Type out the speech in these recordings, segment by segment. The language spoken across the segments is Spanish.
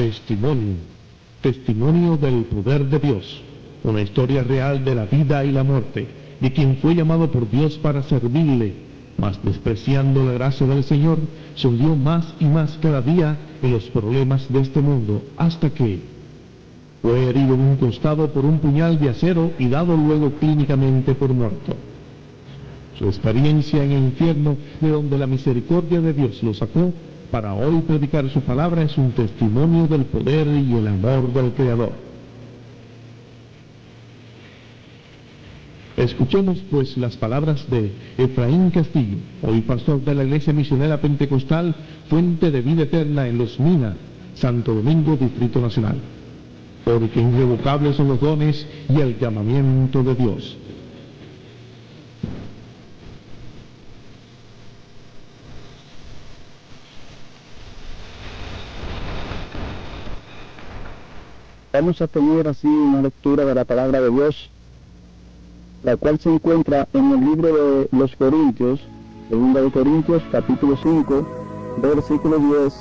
Testimonio. Testimonio del poder de Dios. Una historia real de la vida y la muerte, de quien fue llamado por Dios para servirle, mas despreciando la gracia del Señor, se hundió más y más cada día en los problemas de este mundo, hasta que fue herido en un costado por un puñal de acero y dado luego clínicamente por muerto. Su experiencia en el infierno, de donde la misericordia de Dios lo sacó, para hoy predicar su palabra, es un testimonio del poder y el amor del Creador. Escuchemos pues las palabras de Efraín Castillo, hoy pastor de la Iglesia Misionera Pentecostal Fuente de Vida Eterna en Los Minas, Santo Domingo, Distrito Nacional. Porque irrevocables son los dones y el llamamiento de Dios. Vamos a tener así una lectura de la palabra de Dios, la cual se encuentra en el libro de los Corintios, 2 Corintios, capítulo 5, versículo 10.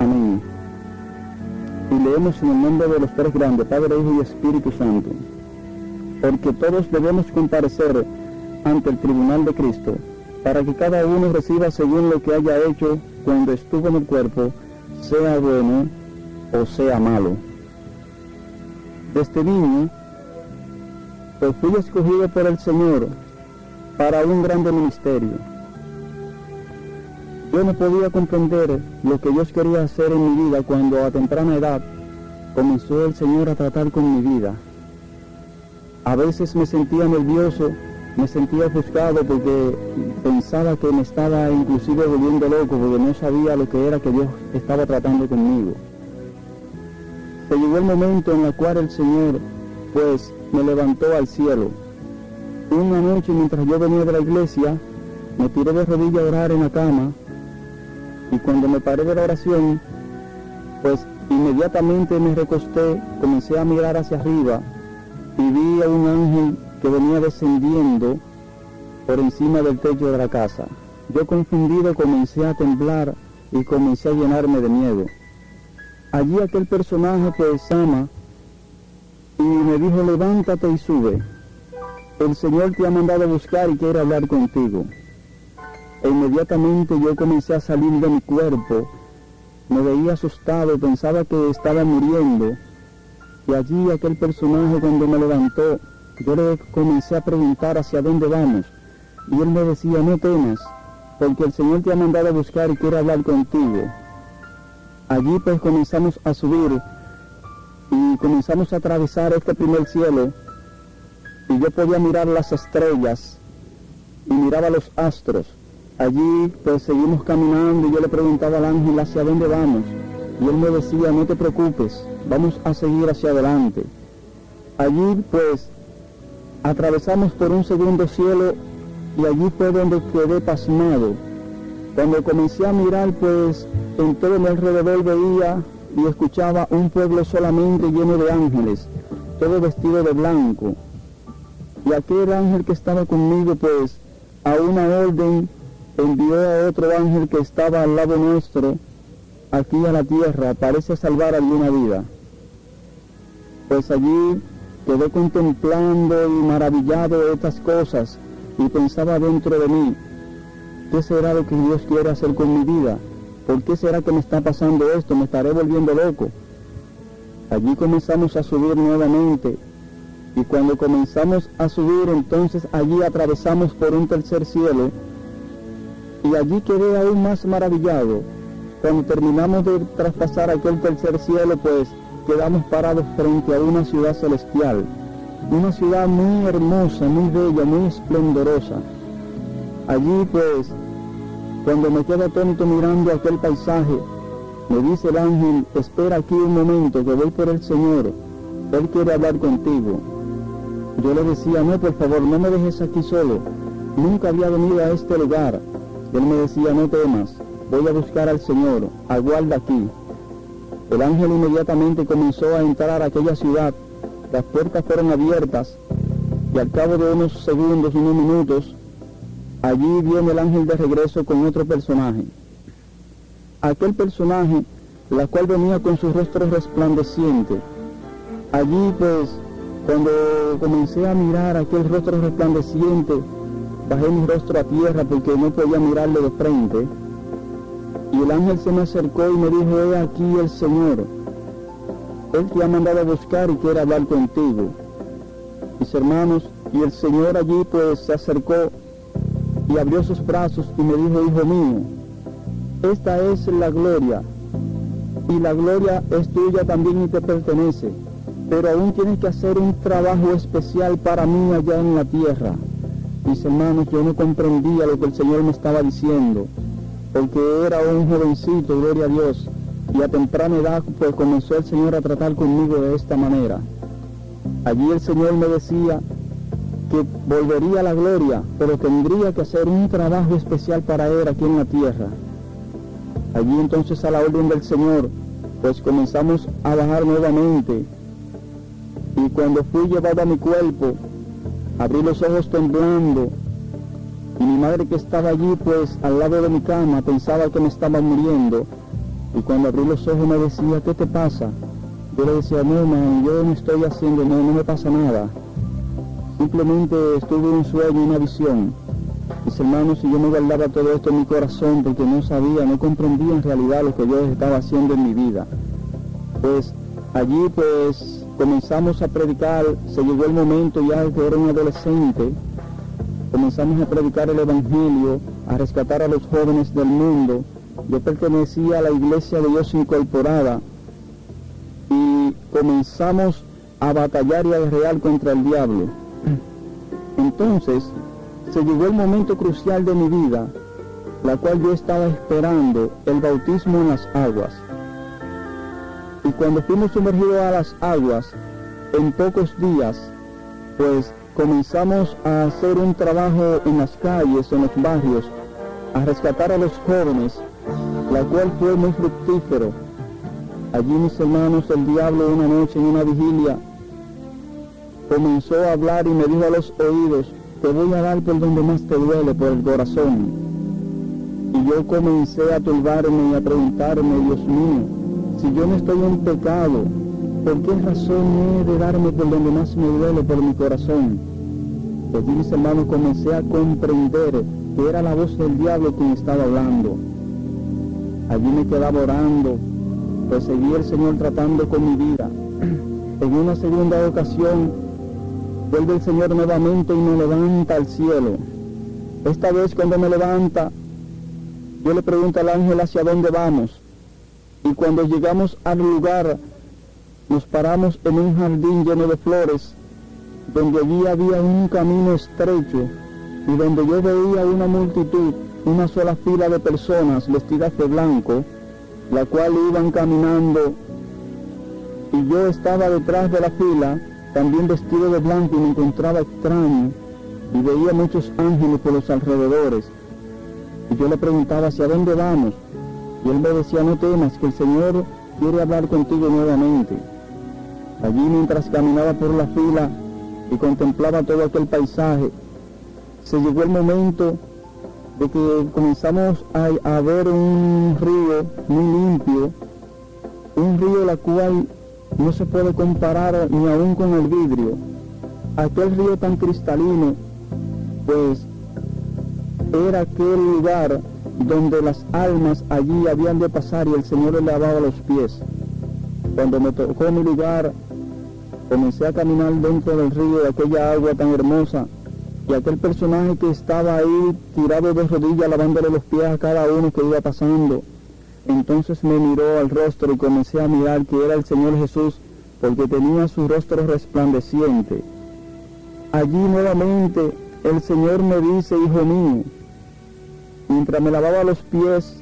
Amén. Y leemos en el nombre de los tres grandes, Padre, Hijo y Espíritu Santo. Porque todos debemos comparecer ante el tribunal de Cristo, para que cada uno reciba según lo que haya hecho cuando estuvo en el cuerpo, sea bueno o sea malo. Desde niño, pues fui escogido por el Señor para un grande ministerio. Yo no podía comprender lo que Dios quería hacer en mi vida cuando a temprana edad comenzó el Señor a tratar con mi vida. A veces me sentía nervioso, me sentía ofuscado porque pensaba que me estaba inclusive volviendo loco porque no sabía lo que era que Dios estaba tratando conmigo. Se llegó el momento en el cual el Señor, pues, me levantó al cielo. Una noche, mientras yo venía de la iglesia, me tiré de rodillas a orar en la cama, y cuando me paré de la oración, pues, inmediatamente me recosté, comencé a mirar hacia arriba, y vi a un ángel que venía descendiendo por encima del techo de la casa. Yo, confundido, comencé a temblar y comencé a llenarme de miedo. Allí aquel personaje pues Sama y me dijo: levántate y sube. El Señor te ha mandado a buscar y quiere hablar contigo. E inmediatamente yo comencé a salir de mi cuerpo. Me veía asustado, pensaba que estaba muriendo. Y allí aquel personaje, cuando me levantó, yo le comencé a preguntar hacia dónde vamos. Y él me decía: no temas, porque el Señor te ha mandado a buscar y quiere hablar contigo. Allí pues comenzamos a subir y comenzamos a atravesar este primer cielo, y yo podía mirar las estrellas y miraba los astros. Allí pues seguimos caminando y yo le preguntaba al ángel: ¿hacia dónde vamos? Y él me decía: no te preocupes, vamos a seguir hacia adelante. Allí pues atravesamos por un segundo cielo y allí fue donde quedé pasmado. Cuando comencé a mirar, pues en todo mi alrededor veía y escuchaba un pueblo solamente lleno de ángeles, todo vestido de blanco. Y aquel ángel que estaba conmigo, pues a una orden envió a otro ángel que estaba al lado nuestro, aquí a la tierra, parece salvar alguna vida. Pues allí quedé contemplando y maravillado de estas cosas y pensaba dentro de mí: ¿qué será lo que Dios quiere hacer con mi vida? ¿Por qué será que me está pasando esto? ¿Me estaré volviendo loco? Allí comenzamos a subir nuevamente, y cuando comenzamos a subir, entonces allí atravesamos por un tercer cielo, y allí quedé aún más maravillado. Cuando terminamos de traspasar aquel tercer cielo, pues quedamos parados frente a una ciudad celestial, una ciudad muy hermosa, muy bella, muy esplendorosa. Allí pues, cuando me quedo atónito mirando aquel paisaje, me dice el ángel: espera aquí un momento, que voy por el Señor, Él quiere hablar contigo. Yo le decía: no, por favor, no me dejes aquí solo, nunca había venido a este lugar. Él me decía: no temas, voy a buscar al Señor, aguarda aquí. El ángel inmediatamente comenzó a entrar a aquella ciudad, las puertas fueron abiertas, y al cabo de unos segundos, unos minutos, allí viene el ángel de regreso con otro personaje. Aquel personaje la cual venía con su rostro resplandeciente. Allí pues, cuando comencé a mirar aquel rostro resplandeciente, bajé mi rostro a tierra porque no podía mirarle de frente. Y el ángel se me acercó y me dijo: he aquí el Señor, Él te ha mandado a buscar y quiere hablar contigo. Mis hermanos, y el Señor allí pues se acercó y abrió sus brazos y me dijo: hijo mío, esta es la gloria, y la gloria es tuya también y te pertenece, pero aún tienes que hacer un trabajo especial para mí allá en la tierra. Mis hermanos, yo no comprendía lo que el Señor me estaba diciendo, porque era un jovencito, gloria a Dios, y a temprana edad pues comenzó el Señor a tratar conmigo de esta manera. Allí el Señor me decía que volvería a la gloria, pero tendría que hacer un trabajo especial para Él aquí en la tierra. Allí entonces, a la orden del Señor, pues comenzamos a bajar nuevamente, y cuando fui llevado a mi cuerpo, abrí los ojos temblando, y mi madre, que estaba allí pues al lado de mi cama, pensaba que me estaba muriendo, y cuando abrí los ojos me decía: ¿qué te pasa? Yo le decía: no, man, yo no estoy haciendo, no me pasa nada, simplemente estuve en un sueño, una visión. Mis hermanos, y yo me guardaba todo esto en mi corazón porque no sabía, no comprendía en realidad lo que Dios estaba haciendo en mi vida. Pues allí pues comenzamos a predicar, se llegó el momento ya que era un adolescente, comenzamos a predicar el Evangelio, a rescatar a los jóvenes del mundo. Yo pertenecía a la Iglesia de Dios Incorporada y comenzamos a batallar y a guerrear contra el diablo. Entonces se llegó el momento crucial de mi vida, la cual yo estaba esperando, el bautismo en las aguas. Y cuando fuimos sumergidos a las aguas, en pocos días, pues comenzamos a hacer un trabajo en las calles, en los barrios, a rescatar a los jóvenes, la cual fue muy fructífero. Allí, mis hermanos, el diablo una noche en una vigilia comenzó a hablar y me dijo a los oídos: te voy a dar por donde más te duele, por el corazón. Y yo comencé a turbarme y a preguntarme: Dios mío, si yo no estoy en pecado, ¿por qué razón he de darme por donde más me duele, por mi corazón? Pues allí, mis hermanos, comencé a comprender que era la voz del diablo quien estaba hablando. Allí me quedaba orando, pues seguía el Señor tratando con mi vida. En una segunda ocasión, vuelve el Señor nuevamente y me levanta al cielo. Esta vez, cuando me levanta, yo le pregunto al ángel hacia dónde vamos. Y cuando llegamos al lugar, nos paramos en un jardín lleno de flores, donde allí había un camino estrecho, y donde yo veía una multitud, una sola fila de personas vestidas de blanco, la cual iban caminando, y yo estaba detrás de la fila, también vestido de blanco, y me encontraba extraño, y veía muchos ángeles por los alrededores. Y yo le preguntaba: ¿hacia dónde vamos? Y él me decía: no temas, que el Señor quiere hablar contigo nuevamente. Allí, mientras caminaba por la fila y contemplaba todo aquel paisaje, se llegó el momento de que comenzamos a ver un río muy limpio, un río la cual no se puede comparar ni aún con el vidrio. Aquel río tan cristalino, pues era aquel lugar donde las almas allí habían de pasar y el Señor les lavaba los pies. Cuando me tocó mi lugar, comencé a caminar dentro del río, de aquella agua tan hermosa, y aquel personaje que estaba ahí tirado de rodillas lavándole los pies a cada uno que iba pasando, entonces me miró al rostro y comencé a mirar que era el Señor Jesús, porque tenía su rostro resplandeciente. Allí nuevamente el Señor me dice: hijo mío, mientras me lavaba los pies,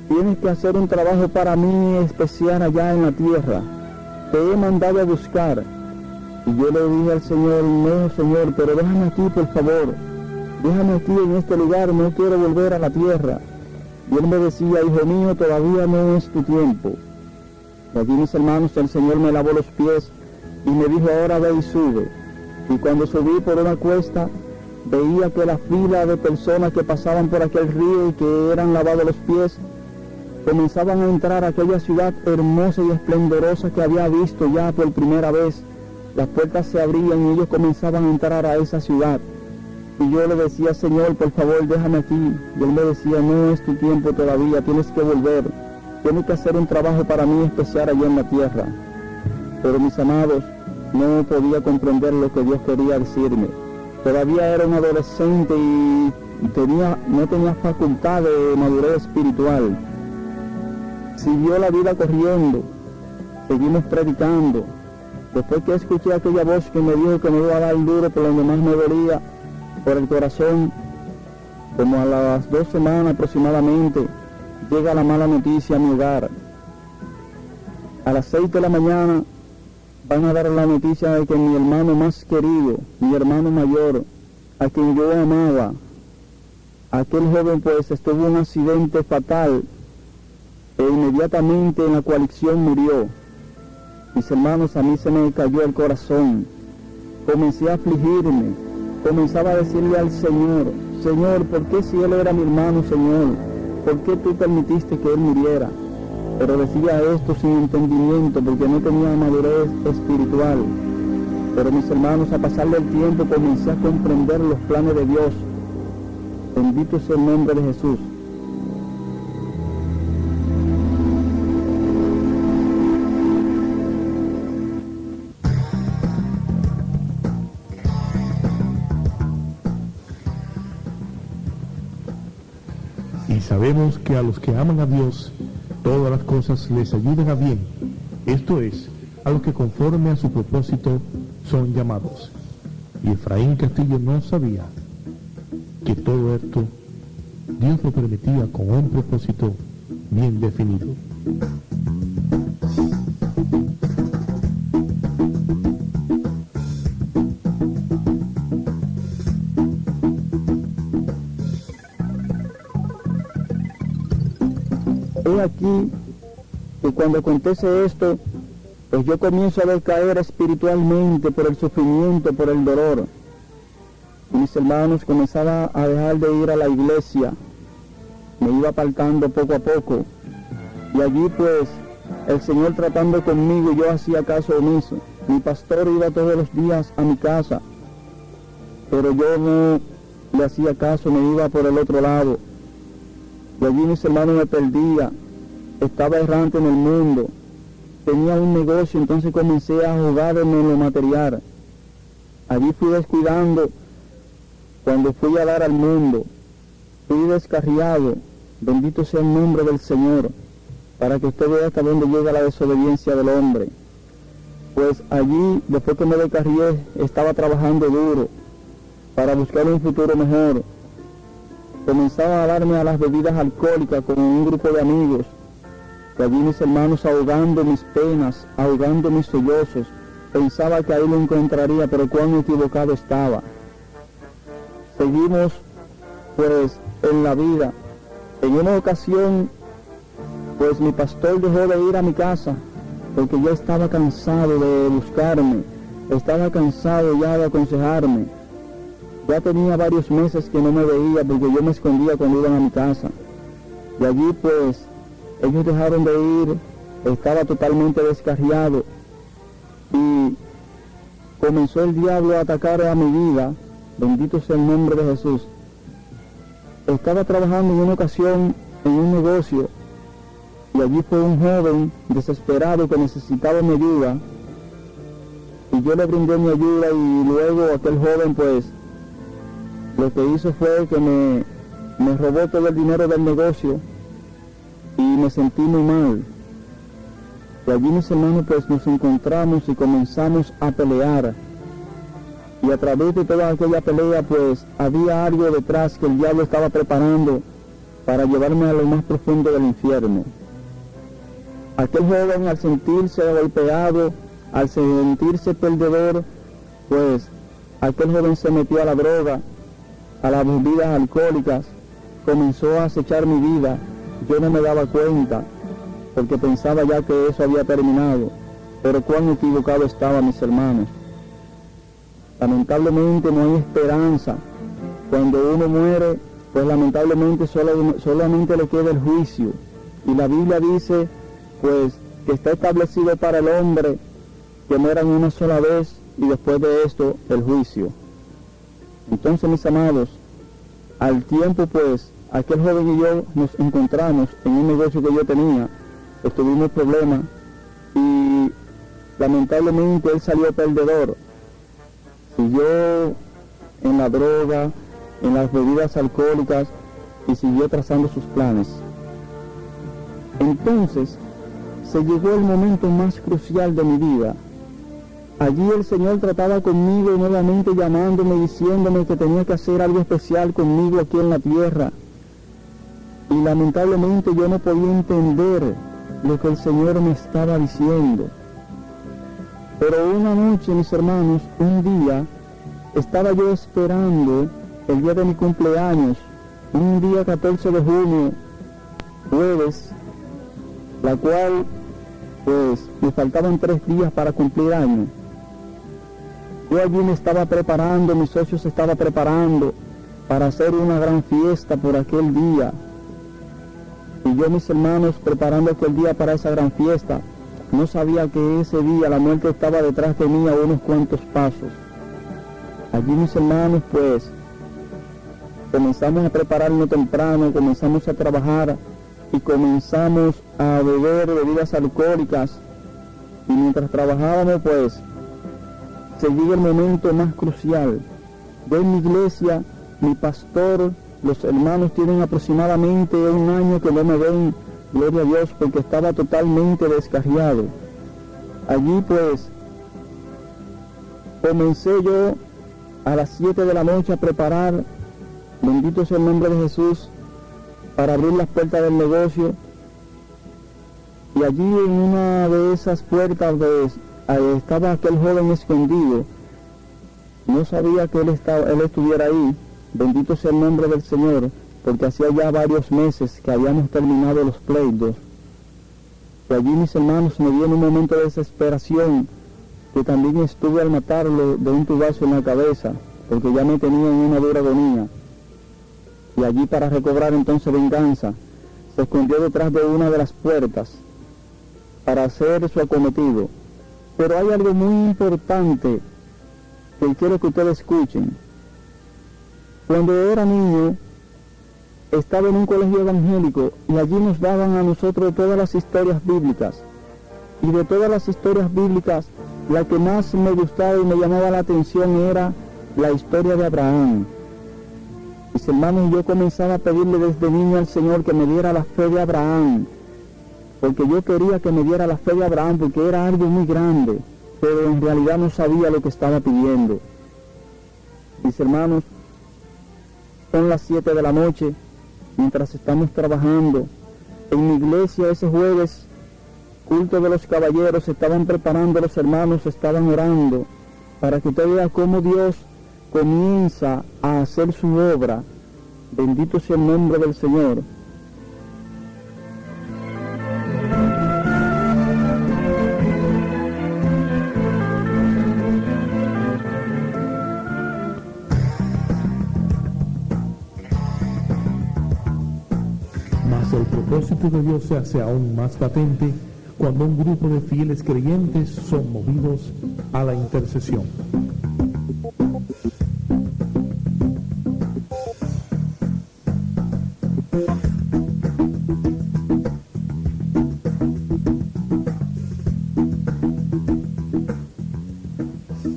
tienes que hacer un trabajo para mí especial allá en la tierra. Te he mandado a buscar. Y yo le dije al Señor: no, Señor, pero déjame aquí, por favor. Déjame aquí en este lugar, no quiero volver a la tierra. Y él me decía: hijo mío, todavía no es tu tiempo. Y allí, mis hermanos, el Señor me lavó los pies y me dijo: ahora ve y sube. Y cuando subí por una cuesta, veía que la fila de personas que pasaban por aquel río y que eran lavados los pies, comenzaban a entrar a aquella ciudad hermosa y esplendorosa que había visto ya por primera vez. Las puertas se abrían y ellos comenzaban a entrar a esa ciudad. Y yo le decía, Señor, por favor, déjame aquí. Y él me decía, no es tu tiempo todavía, tienes que volver. Tienes que hacer un trabajo para mí especial allá en la tierra. Pero mis amados, no podía comprender lo que Dios quería decirme. Todavía era un adolescente y no tenía facultad de madurez espiritual. Siguió la vida corriendo, seguimos predicando. Después que escuché aquella voz que me dijo que me iba a dar duro por donde más me dolía, por el corazón, como a las 2 semanas aproximadamente, llega la mala noticia a mi hogar. A las 6 de la mañana van a dar la noticia de que mi hermano más querido, mi hermano mayor, a quien yo amaba, aquel joven pues estuvo en un accidente fatal e inmediatamente en la coalición murió. Mis hermanos, a mí se me cayó el corazón, comencé a afligirme, comenzaba a decirle al Señor, Señor, ¿por qué si él era mi hermano, Señor? ¿Por qué tú permitiste que él muriera? Pero decía esto sin entendimiento porque no tenía madurez espiritual. Pero mis hermanos, a pasar del tiempo comencé a comprender los planes de Dios. Bendito sea el nombre de Jesús. Y sabemos que a los que aman a Dios, todas las cosas les ayudan a bien. Esto es, a los que conforme a su propósito son llamados. Y Efraín Castillo no sabía que todo esto Dios lo permitía con un propósito bien definido. He aquí que cuando acontece esto, pues yo comienzo a decaer espiritualmente por el sufrimiento, por el dolor. Y mis hermanos comenzaban a dejar de ir a la iglesia, me iba apartando poco a poco. Y allí pues el Señor tratando conmigo, yo hacía caso omiso. Mi pastor iba todos los días a mi casa, pero yo no le hacía caso, me iba por el otro lado. Y allí mis hermanos me perdía, estaba errante en el mundo, tenía un negocio, entonces comencé a jugarme en lo material. Allí fui descuidando cuando fui a dar al mundo, fui descarriado, bendito sea el nombre del Señor, para que usted vea hasta dónde llega la desobediencia del hombre. Pues allí, después que me descarrié, estaba trabajando duro para buscar un futuro mejor. Comenzaba a darme a las bebidas alcohólicas con un grupo de amigos, y allí mis hermanos ahogando mis penas, ahogando mis sollozos. Pensaba que ahí lo encontraría, pero cuán equivocado estaba. Seguimos pues en la vida. En una ocasión pues mi pastor dejó de ir a mi casa porque yo estaba cansado de buscarme, estaba cansado ya de aconsejarme. Ya tenía varios meses que no me veía porque yo me escondía cuando iban a mi casa. Y allí pues ellos dejaron de ir, estaba totalmente descarriado y comenzó el diablo a atacar a mi vida. Bendito sea el nombre de Jesús. Estaba trabajando en una ocasión en un negocio y allí fue un joven desesperado que necesitaba mi ayuda y yo le brindé mi ayuda y luego aquel joven pues lo que hizo fue que me robó todo el dinero del negocio y me sentí muy mal. Y allí mis hermanos pues nos encontramos y comenzamos a pelear. Y a través de toda aquella pelea pues había algo detrás que el diablo estaba preparando para llevarme a lo más profundo del infierno. Aquel joven, al sentirse golpeado, al sentirse perdedor, pues aquel joven se metió a la droga, a las bebidas alcohólicas, comenzó a acechar mi vida. Yo no me daba cuenta porque pensaba ya que eso había terminado, pero cuán equivocado estaba, mis hermanos. Lamentablemente no hay esperanza. Cuando uno muere, pues lamentablemente solamente le queda el juicio. Y la Biblia dice, pues, que está establecido para el hombre que mueran una sola vez y después de esto el juicio. Entonces, mis amados, al tiempo pues, aquel joven y yo nos encontramos en un negocio que yo tenía, tuvimos problemas y lamentablemente él salió perdedor. Siguió en la droga, en las bebidas alcohólicas y siguió trazando sus planes. Entonces, se llegó el momento más crucial de mi vida. Allí el Señor trataba conmigo nuevamente llamándome, diciéndome que tenía que hacer algo especial conmigo aquí en la tierra. Y lamentablemente yo no podía entender lo que el Señor me estaba diciendo. Pero una noche, mis hermanos, un día, estaba yo esperando el día de mi cumpleaños, un día 14 de junio, jueves, la cual, pues, me faltaban 3 días para cumplir año. Yo allí me estaba preparando, mi socio se estaba preparando para hacer una gran fiesta por aquel día. Y yo, mis hermanos, preparando aquel día para esa gran fiesta, no sabía que ese día la muerte estaba detrás de mí a unos cuantos pasos. Allí, mis hermanos, pues, comenzamos a prepararnos temprano, comenzamos a trabajar y comenzamos a beber bebidas alcohólicas. Y mientras trabajábamos, pues, se llega el momento más crucial. Yo en mi iglesia, mi pastor, los hermanos tienen aproximadamente 1 año que no me ven, gloria a Dios, porque estaba totalmente descarriado. Allí pues comencé yo a las 7 de la noche a preparar, bendito sea el nombre de Jesús, para abrir las puertas del negocio. Y allí en una de esas puertas estaba aquel joven escondido. No sabía que él estuviera ahí. Bendito sea el nombre del Señor, porque hacía ya varios meses que habíamos terminado los pleitos. Y allí, mis hermanos, me dio en un momento de desesperación, que también estuve al matarlo de un tubazo en la cabeza, porque ya me tenía en una dura agonía. Y allí, para recobrar entonces venganza, se escondió detrás de una de las puertas para hacer su acometido. Pero hay algo muy importante que quiero que ustedes escuchen. Cuando era niño, estaba en un colegio evangélico y allí nos daban a nosotros todas las historias bíblicas. Y de todas las historias bíblicas, la que más me gustaba y me llamaba la atención era la historia de Abraham. Mis hermanos, yo comenzaba a pedirle desde niño al Señor que me diera la fe de Abraham, porque yo quería que me diera la fe de Abraham, porque era algo muy grande, pero en realidad no sabía lo que estaba pidiendo. Mis hermanos, son las 7 de la noche, mientras estamos trabajando. En mi iglesia ese jueves, culto de los caballeros, estaban preparando, los hermanos estaban orando, para que usted vea cómo Dios comienza a hacer su obra. Bendito sea el nombre del Señor. El propósito de Dios se hace aún más patente cuando un grupo de fieles creyentes son movidos a la intercesión.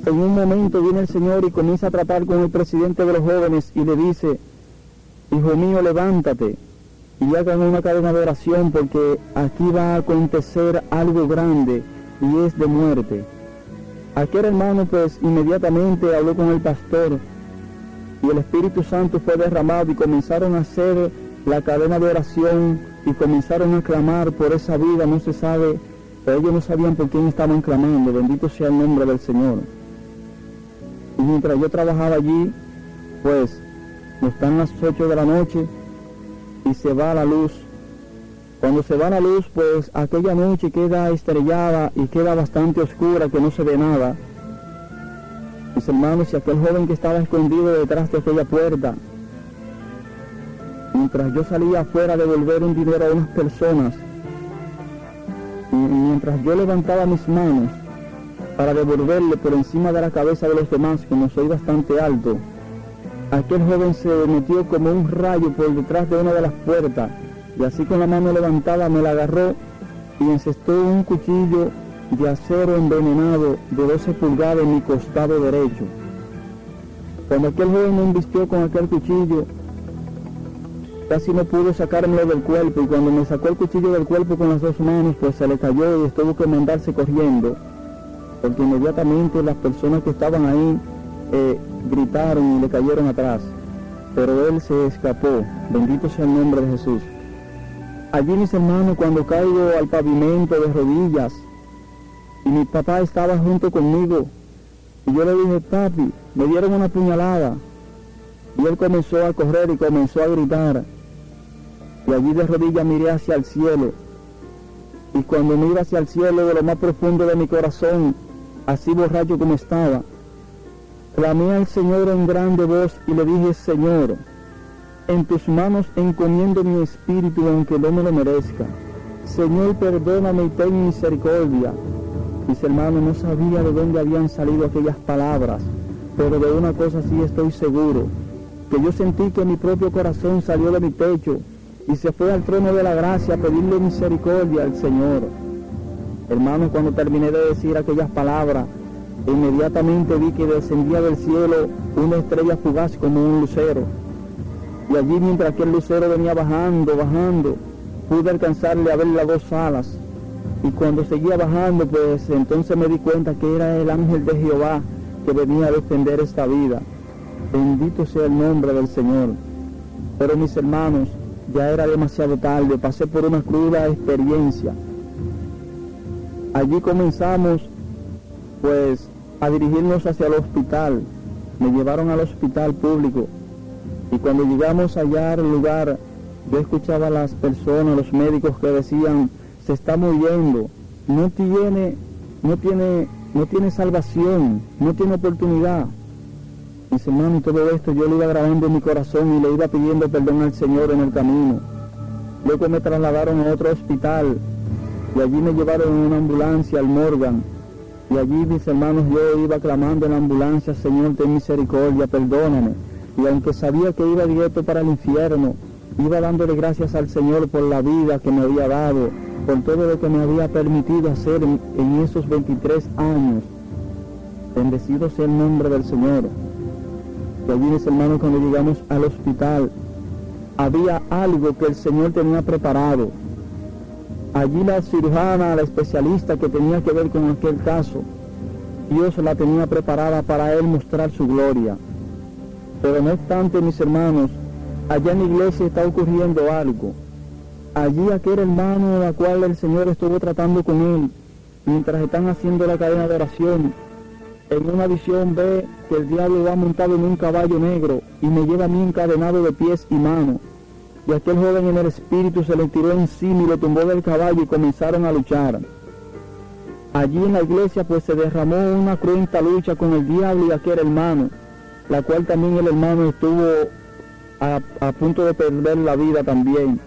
En un momento viene el Señor y comienza a tratar con el presidente de los jóvenes y le dice: hijo mío, levántate y hagan una cadena de oración, porque aquí va a acontecer algo grande y es de muerte. Aquel hermano pues inmediatamente habló con el pastor y el Espíritu Santo fue derramado y comenzaron a hacer la cadena de oración y comenzaron a clamar por esa vida. No se sabe, pero ellos no sabían por quién estaban clamando. Bendito sea el nombre del Señor. Y mientras yo trabajaba allí, pues nos dan las 8 de la noche y se va la luz. Cuando se va la luz, pues aquella noche queda estrellada y queda bastante oscura, que no se ve nada. Mis hermanos, y aquel joven que estaba escondido detrás de aquella puerta, mientras yo salía afuera a devolver un dinero a unas personas, y mientras yo levantaba mis manos para devolverle por encima de la cabeza de los demás, como soy bastante alto, aquel joven se metió como un rayo por detrás de una de las puertas, y así con la mano levantada me la agarró y encestó un cuchillo de acero envenenado de 12 pulgadas en mi costado derecho. Cuando aquel joven me embistió con aquel cuchillo, casi no pudo sacármelo del cuerpo, y cuando me sacó el cuchillo del cuerpo con las 2 manos, pues se le cayó y tuvo que mandarse corriendo, porque inmediatamente las personas que estaban ahí gritaron y le cayeron atrás, pero él se escapó. Bendito sea el nombre de Jesús. Allí, mis hermanos, cuando caigo al pavimento de rodillas, y mi papá estaba junto conmigo, y yo le dije: papi, me dieron una puñalada, y él comenzó a correr y comenzó a gritar, y allí de rodillas miré hacia el cielo, y cuando miro hacia el cielo, de lo más profundo de mi corazón, así borracho como estaba, clamé al Señor en grande voz y le dije: Señor, en tus manos encomiendo mi espíritu, aunque no me lo merezca. Señor, perdóname y ten misericordia. Mis hermanos, no sabía de dónde habían salido aquellas palabras, pero de una cosa sí estoy seguro, que yo sentí que mi propio corazón salió de mi pecho y se fue al trono de la gracia a pedirle misericordia al Señor. Hermanos, cuando terminé de decir aquellas palabras, inmediatamente vi que descendía del cielo una estrella fugaz como un lucero. Y allí, mientras aquel lucero venía bajando, pude alcanzarle a ver las 2 alas. Y cuando seguía bajando, pues entonces me di cuenta que era el ángel de Jehová que venía a defender esta vida. Bendito sea el nombre del Señor. Pero mis hermanos, ya era demasiado tarde, pasé por una cruda experiencia. Allí comenzamos, pues, a dirigirnos hacia el hospital. Me llevaron al hospital público, y cuando llegamos allá al lugar, yo escuchaba a las personas, los médicos que decían: se está muriendo, no tiene salvación, no tiene oportunidad. Mis hermanos, y todo esto yo lo iba grabando en mi corazón y le iba pidiendo perdón al Señor en el camino. Luego me trasladaron a otro hospital, y allí me llevaron en una ambulancia al Morgan. Y allí, mis hermanos, yo iba clamando en la ambulancia: Señor, ten misericordia, perdóname. Y aunque sabía que iba directo para el infierno, iba dándole gracias al Señor por la vida que me había dado, por todo lo que me había permitido hacer en esos 23 años. Bendecido sea el nombre del Señor. Y allí, mis hermanos, cuando llegamos al hospital, había algo que el Señor tenía preparado. Allí la cirujana, la especialista que tenía que ver con aquel caso, Dios la tenía preparada para él mostrar su gloria. Pero no obstante, mis hermanos, allá en la iglesia está ocurriendo algo. Allí aquel hermano a cual el Señor estuvo tratando con él, mientras están haciendo la cadena de oración, en una visión ve que el diablo va montado en un caballo negro y me lleva a mí encadenado de pies y manos. Y aquel joven en el espíritu se le tiró encima y lo tumbó del caballo y comenzaron a luchar. Allí en la iglesia pues se derramó una cruenta lucha con el diablo y aquel hermano, la cual también el hermano estuvo a punto de perder la vida también.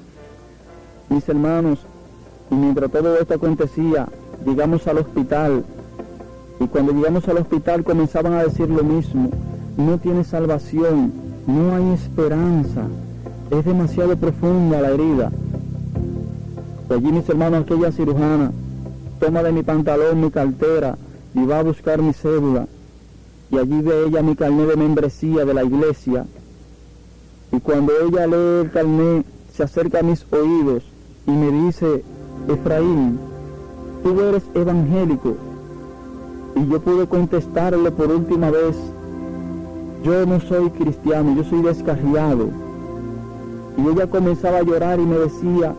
Mis hermanos, y mientras todo esto acontecía, llegamos al hospital, y cuando llegamos al hospital comenzaban a decir lo mismo: no tiene salvación, no hay esperanza, es demasiado profunda la herida. Y allí, mis hermanos, aquella cirujana toma de mi pantalón mi cartera y va a buscar mi cédula, y allí ve ella mi carnet de membresía de la iglesia, y cuando ella lee el carnet, se acerca a mis oídos y me dice: Efraín, tú eres evangélico. Y yo pude contestarle por última vez: yo no soy cristiano, yo soy descarriado. Y ella comenzaba a llorar y me decía: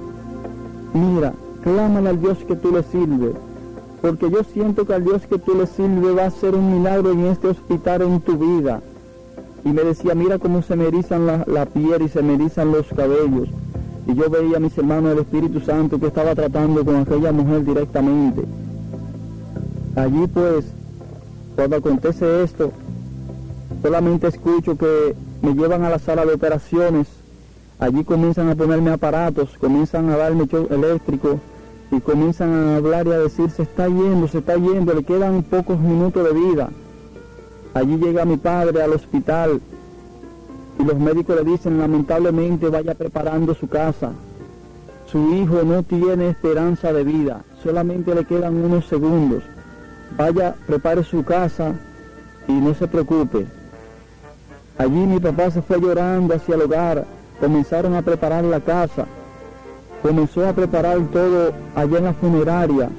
mira, clámale al Dios que tú le sirves, porque yo siento que al Dios que tú le sirves va a hacer un milagro en este hospital en tu vida. Y me decía: mira cómo se me erizan la piel y se me erizan los cabellos. Y yo veía, mis hermanos, el Espíritu Santo que estaba tratando con aquella mujer directamente. Allí pues, cuando acontece esto, solamente escucho que me llevan a la sala de operaciones. allí comienzan a ponerme aparatos, comienzan a darme shock eléctrico y comienzan a hablar y a decir, se está yendo, le quedan pocos minutos de vida. Allí llega mi padre al hospital y los médicos le dicen, lamentablemente vaya preparando su casa. Su hijo no tiene esperanza de vida, solamente le quedan unos segundos. Vaya, prepare su casa y no se preocupe. Allí mi papá se fue llorando hacia el hogar, comenzaron a preparar la casa, comenzó a preparar todo allá en la funeraria.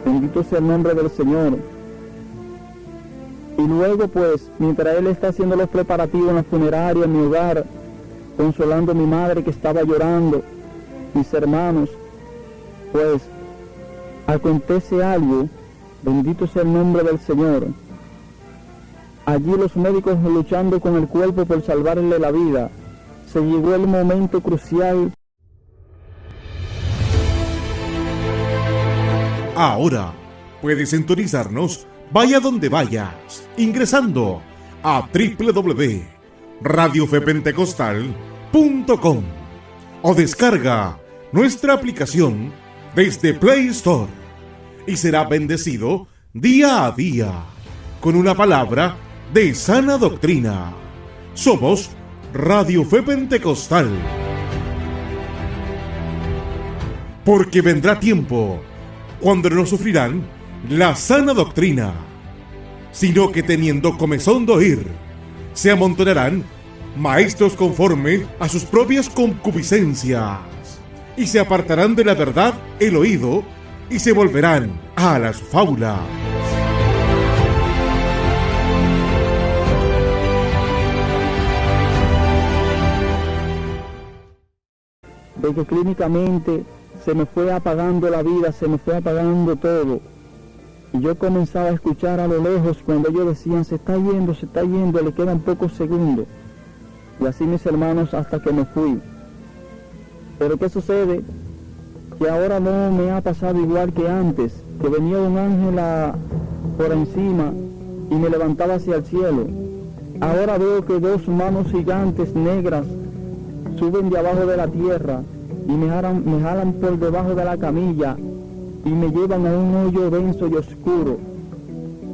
Bendito sea el nombre del Señor. Y luego pues, mientras él está haciendo los preparativos en la funeraria, en mi hogar, consolando a mi madre que estaba llorando, mis hermanos, pues acontece algo, bendito sea el nombre del Señor. Allí los médicos luchando con el cuerpo por salvarle la vida, se llegó el momento crucial. Ahora puedes sintonizarnos vaya donde vayas, ingresando a www.radiofepentecostal.com o descarga nuestra aplicación desde Play Store y será bendecido día a día con una palabra de sana doctrina. Somos Radio Fe Pentecostal. Porque vendrá tiempo cuando no sufrirán la sana doctrina, sino que teniendo comezón de oír, se amontonarán maestros conforme a sus propias concupiscencias, y se apartarán de la verdad el oído, y se volverán a las fábulas. De que clínicamente se me fue apagando la vida, se me fue apagando todo. Y yo comenzaba a escuchar a lo lejos cuando ellos decían, se está yendo, le quedan pocos segundos. Y así mis hermanos hasta que me fui. Pero ¿qué sucede? Que ahora no me ha pasado igual que antes, que venía un ángel por encima y me levantaba hacia el cielo. Ahora veo que dos manos gigantes negras suben de abajo de la tierra y me jalan por debajo de la camilla y me llevan a un hoyo denso y oscuro.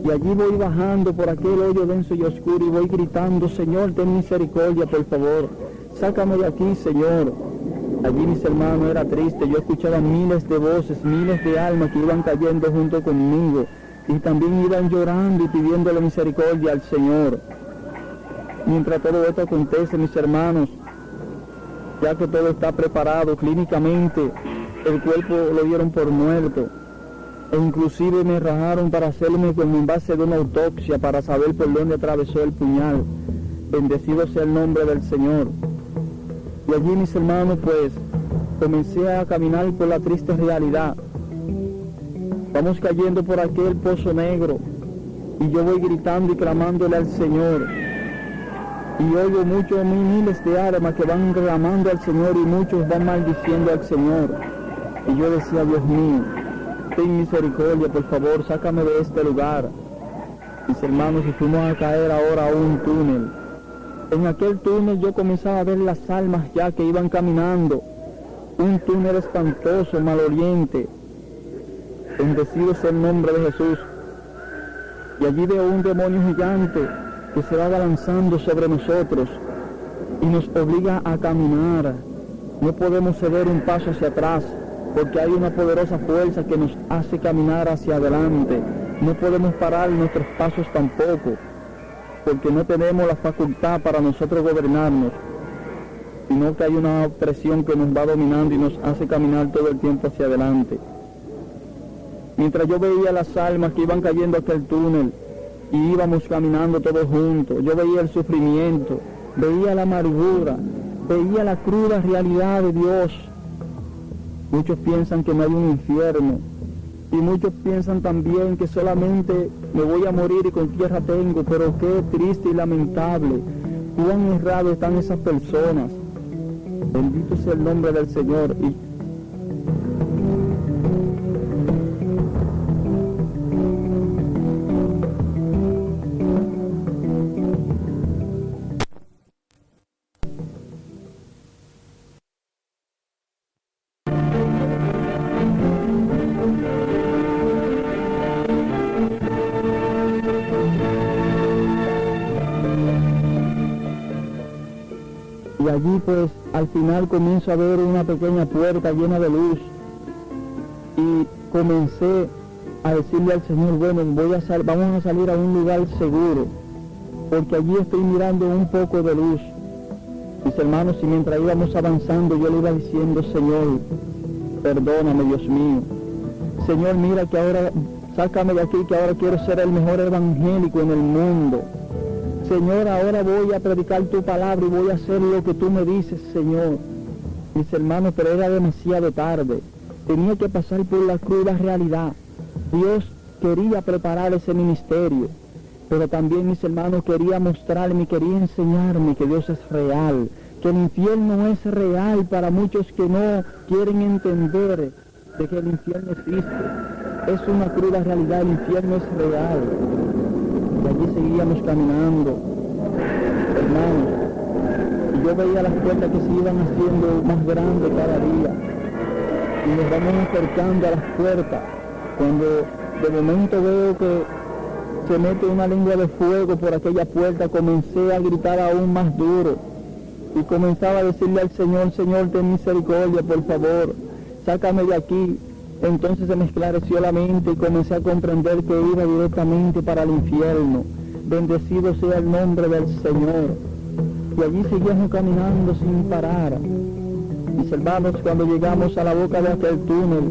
Y allí voy bajando por aquel hoyo denso y oscuro y voy gritando, Señor, ten misericordia, por favor, sácame de aquí, Señor. Allí, mis hermanos, era triste, yo escuchaba miles de voces, miles de almas que iban cayendo junto conmigo y también iban llorando y pidiéndole misericordia al Señor. Mientras todo esto acontece, mis hermanos, ya que todo está preparado clínicamente, el cuerpo lo dieron por muerto, e inclusive me rajaron para hacerme como en base de una autopsia para saber por dónde atravesó el puñal. Bendecido sea el nombre del Señor. Y allí, mis hermanos, pues comencé a caminar por la triste realidad. Vamos cayendo por aquel pozo negro y yo voy gritando y clamándole al Señor. Y oigo muchos miles de almas que van clamando al Señor y muchos van maldiciendo al Señor. Y yo decía, Dios mío, ten misericordia, por favor, sácame de este lugar. Mis hermanos, y fuimos a caer ahora a un túnel. En aquel túnel yo comenzaba a ver las almas ya que iban caminando. Un túnel espantoso, maloliente. Bendecido sea el nombre de Jesús. Y allí veo un demonio gigante que se va balanzando sobre nosotros y nos obliga a caminar. No podemos ceder un paso hacia atrás, porque hay una poderosa fuerza que nos hace caminar hacia adelante. No podemos parar nuestros pasos tampoco, porque no tenemos la facultad para nosotros gobernarnos, sino que hay una presión que nos va dominando y nos hace caminar todo el tiempo hacia adelante. Mientras yo veía las almas que iban cayendo a aquel túnel y íbamos caminando todos juntos, yo veía el sufrimiento, veía la amargura, veía la cruda realidad de Dios. Muchos piensan que no hay un infierno, y muchos piensan también que solamente me voy a morir y con tierra tengo, pero qué triste y lamentable, cuán errados están esas personas. Bendito sea el nombre del Señor. allí pues al final comienzo a ver una pequeña puerta llena de luz y comencé a decirle al Señor, bueno, vamos a salir a un lugar seguro, porque allí estoy mirando un poco de luz. Mis hermanos, y mientras íbamos avanzando yo le iba diciendo, Señor, perdóname, Dios mío. Señor, mira que ahora, sácame de aquí, que ahora quiero ser el mejor evangélico en el mundo. Señor, ahora voy a predicar tu palabra y voy a hacer lo que tú me dices, Señor. Mis hermanos, pero era demasiado tarde. Tenía que pasar por la cruda realidad. Dios quería preparar ese ministerio, pero también, mis hermanos, quería mostrarme, quería enseñarme que Dios es real, que el infierno es real para muchos que no quieren entender de que el infierno existe. Es una cruda realidad, el infierno es real. Y allí seguíamos caminando, hermanos, y yo veía las puertas que se iban haciendo más grandes cada día, y nos vamos acercando a las puertas, cuando de momento veo que se mete una lengua de fuego por aquella puerta, comencé a gritar aún más duro, y comenzaba a decirle al Señor, Señor, ten misericordia, por favor, sácame de aquí. Entonces se me esclareció la mente y comencé a comprender que iba directamente para el infierno. Bendecido sea el nombre del Señor. Y allí seguíamos caminando sin parar. Mis hermanos, cuando llegamos a la boca de aquel túnel,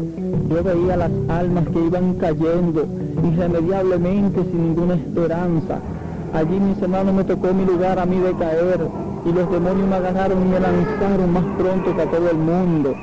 yo veía las almas que iban cayendo irremediablemente sin ninguna esperanza. Allí, mis hermanos, me tocó mi lugar a mí de caer, y los demonios me agarraron y me lanzaron más pronto que a todo el mundo.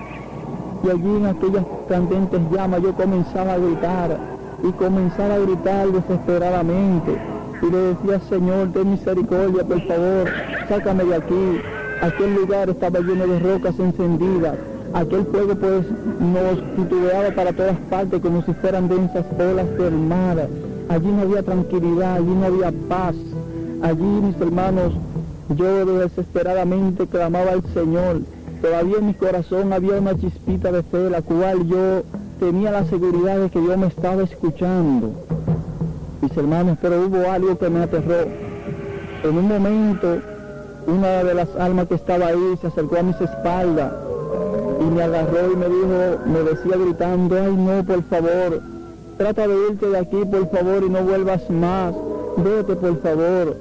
Y allí en aquellas candentes llamas yo comenzaba a gritar, y comenzaba a gritar desesperadamente, y le decía, Señor, ten misericordia, por favor, sácame de aquí. Aquel lugar estaba lleno de rocas encendidas, aquel fuego pues nos titubeaba para todas partes como si fueran densas olas del mar. Allí no había tranquilidad, allí no había paz. Allí, mis hermanos, yo desesperadamente clamaba al Señor. Todavía en mi corazón había una chispita de fe, la cual yo tenía la seguridad de que Dios me estaba escuchando. Mis hermanos, pero hubo algo que me aterró. En un momento, una de las almas que estaba ahí se acercó a mis espaldas y me agarró y me dijo, me decía gritando, ay no, por favor, trata de irte de aquí, por favor, y no vuelvas más, vete, por favor.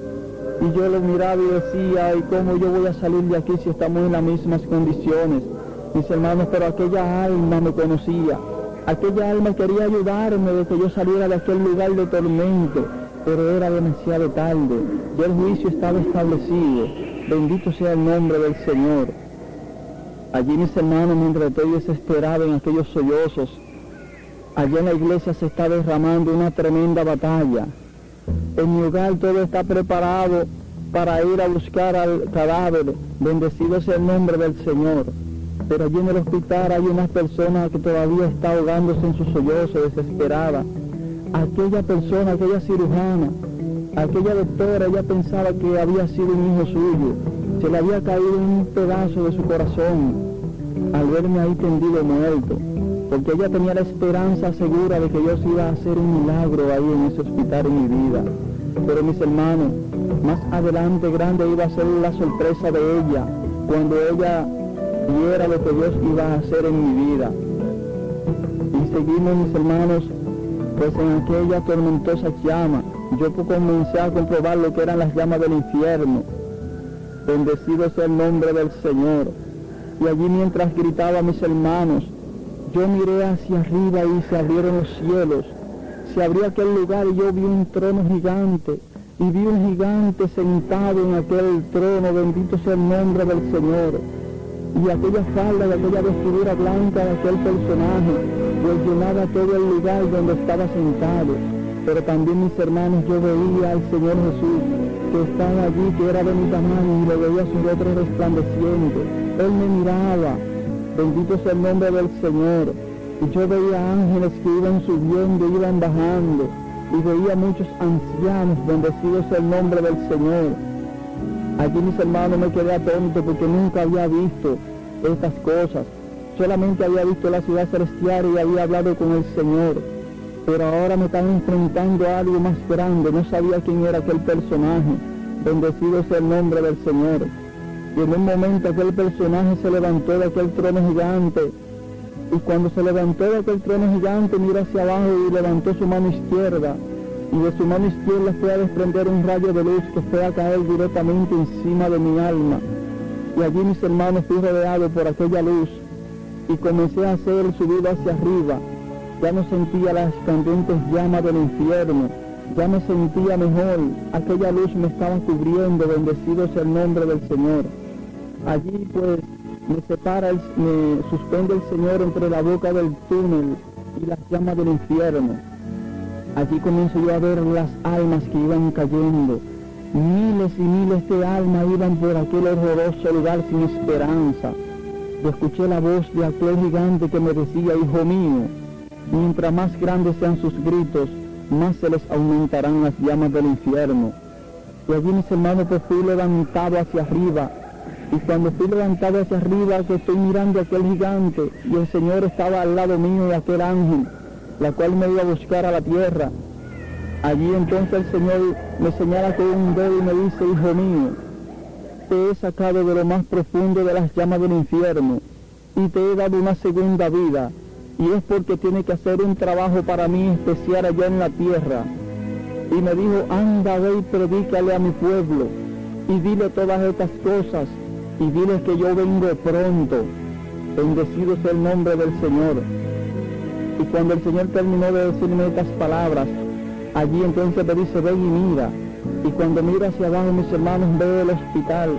Y yo lo miraba y decía, ¿y cómo yo voy a salir de aquí si estamos en las mismas condiciones? Mis hermanos, pero aquella alma me conocía. Aquella alma quería ayudarme de que yo saliera de aquel lugar de tormento, pero era demasiado tarde. Ya el juicio estaba establecido. Bendito sea el nombre del Señor. Allí, mis hermanos, mientras estoy desesperado en aquellos sollozos, allá en la iglesia se está derramando una tremenda batalla. En mi hogar todo está preparado para ir a buscar al cadáver. Bendecido sea el nombre del Señor. Pero allí en el hospital hay unas personas que todavía está ahogándose en sus sollozos, desesperada. Aquella persona, aquella cirujana, aquella doctora, ella pensaba que había sido un hijo suyo. Se le había caído un pedazo de su corazón al verme ahí tendido muerto, porque ella tenía la esperanza segura de que Dios iba a hacer un milagro ahí en ese hospital en mi vida. Pero, mis hermanos, más adelante grande iba a ser la sorpresa de ella, cuando ella viera lo que Dios iba a hacer en mi vida. Y seguimos, mis hermanos, pues en aquella tormentosa llama, yo comencé a comprobar lo que eran las llamas del infierno. Bendecido sea el nombre del Señor. Y allí, mientras gritaba, mis hermanos, yo miré hacia arriba y se abrieron los cielos. Se abrió aquel lugar y yo vi un trono gigante. Y vi un gigante sentado en aquel trono. Bendito sea el nombre del Señor. Y aquella falda y aquella vestidura blanca de aquel personaje pues llenaba todo el lugar donde estaba sentado. Pero también, mis hermanos, yo veía al Señor Jesús que estaba allí, que era de mi tamaño, y le veía su rostro resplandeciente. Él me miraba. Bendito sea el nombre del Señor. Y yo veía ángeles que iban subiendo, iban bajando, y veía muchos ancianos. Bendecido sea el nombre del Señor. Allí, mis hermanos, me quedé atónito porque nunca había visto estas cosas. Solamente había visto la ciudad celestial y había hablado con el Señor. Pero ahora me están enfrentando a algo más grande. No sabía quién era aquel personaje. Bendecido sea el nombre del Señor. y en un momento aquel personaje se levantó de aquel trono gigante, y cuando se levantó de aquel trono gigante, mira hacia abajo y levantó su mano izquierda, y de su mano izquierda fue a desprender un rayo de luz que fue a caer directamente encima de mi alma. Y allí, mis hermanos, fui rodeado por aquella luz, y comencé a hacer subir hacia arriba. Ya no sentía las candentes llamas del infierno, ya me sentía mejor, aquella luz me estaba cubriendo, bendecido sea el nombre del Señor. Allí pues me suspende el Señor entre la boca del túnel y las llamas del infierno. Allí comienzo yo a ver las almas que iban cayendo, miles y miles de almas iban por aquel horroroso lugar sin esperanza. Yo escuché la voz de aquel gigante que me decía: hijo mío, mientras más grandes sean sus gritos, más se les aumentarán las llamas del infierno. Y allí, mis hermanos, pues fui levantado hacia arriba, y cuando fui levantado hacia arriba, que estoy mirando a aquel gigante, y el Señor estaba al lado mío y aquel ángel, la cual me iba a buscar a la tierra. Allí entonces el Señor me señala con un dedo y me dice: hijo mío, te he sacado de lo más profundo de las llamas del infierno, y te he dado una segunda vida, y es porque tiene que hacer un trabajo para mí especial allá en la tierra. Y me dijo: anda, ve y predícale a mi pueblo, y dile todas estas cosas, y dile que yo vengo pronto. Bendecido sea el nombre del Señor. Y cuando el Señor terminó de decirme estas palabras, allí entonces me dice: ven y mira. Y cuando miro hacia abajo, mis hermanos, veo el hospital,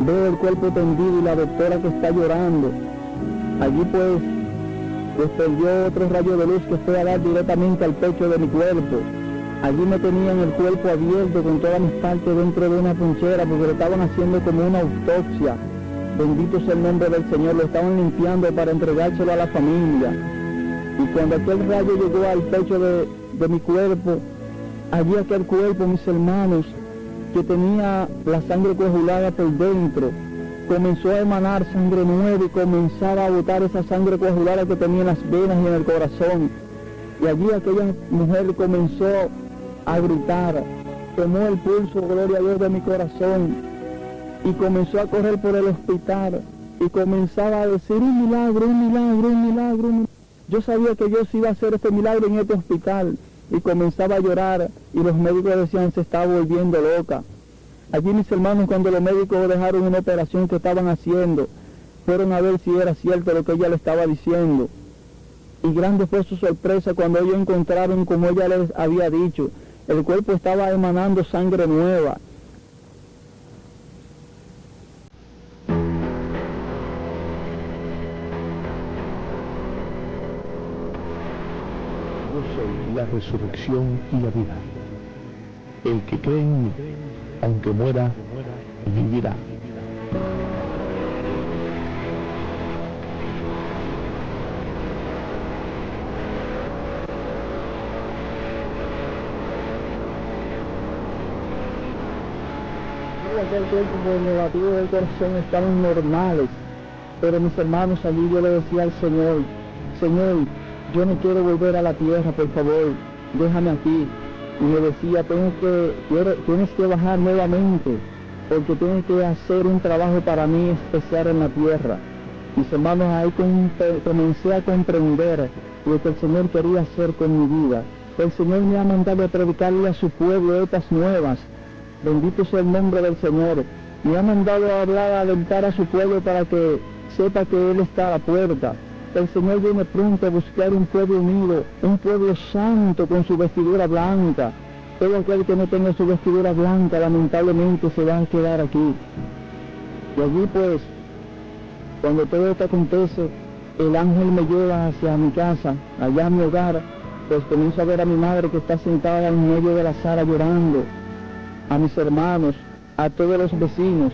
veo el cuerpo tendido y la doctora que está llorando. Allí pues desprendió otro rayo de luz que fue a dar directamente al pecho de mi cuerpo. Allí me tenían el cuerpo abierto con todas mis partes dentro de una ponchera, porque lo estaban haciendo como una autopsia. Bendito sea el nombre del Señor, lo estaban limpiando para entregárselo a la familia. Y cuando aquel rayo llegó al pecho de mi cuerpo, allí aquel cuerpo, mis hermanos, que tenía la sangre coagulada por dentro, comenzó a emanar sangre nueva y comenzaba a botar esa sangre coagulada que tenía en las venas y en el corazón. Y allí aquella mujer comenzó a gritar, tomó el pulso, gloria a Dios, de mi corazón, y comenzó a correr por el hospital y comenzaba a decir: un milagro, un milagro, un milagro, un milagro. Yo sabía que Dios iba a hacer este milagro en este hospital, y comenzaba a llorar, y los médicos decían: se estaba volviendo loca. Allí, mis hermanos, cuando los médicos dejaron una operación que estaban haciendo, fueron a ver si era cierto lo que ella le estaba diciendo. Y grande fue su sorpresa cuando ellos encontraron, como ella les había dicho, el cuerpo estaba emanando sangre nueva. Yo soy la resurrección y la vida. El que cree en mí, aunque muera, vivirá. Aquel cuerpo por negativo del corazón estaban normales, pero mis hermanos, allí yo le decía al Señor: Señor, yo no quiero volver a la tierra, por favor, déjame aquí. Y me decía: tienes que bajar nuevamente, porque tienes que hacer un trabajo para mí especial en la tierra. Mis hermanos, ahí comencé a comprender lo que el Señor quería hacer con mi vida. El Señor me ha mandado a predicarle a su pueblo estas nuevas. Bendito sea el nombre del Señor. Me ha mandado a hablar, a alentar a su pueblo para que sepa que Él está a la puerta. El Señor viene pronto a buscar un pueblo unido, un pueblo santo con su vestidura blanca. Todo aquel que no tenga su vestidura blanca, lamentablemente se va a quedar aquí. Y allí pues, cuando todo esto acontece, el ángel me lleva hacia mi casa, allá a mi hogar. Pues comienzo a ver a mi madre que está sentada en medio de la sala llorando, a mis hermanos, a todos los vecinos.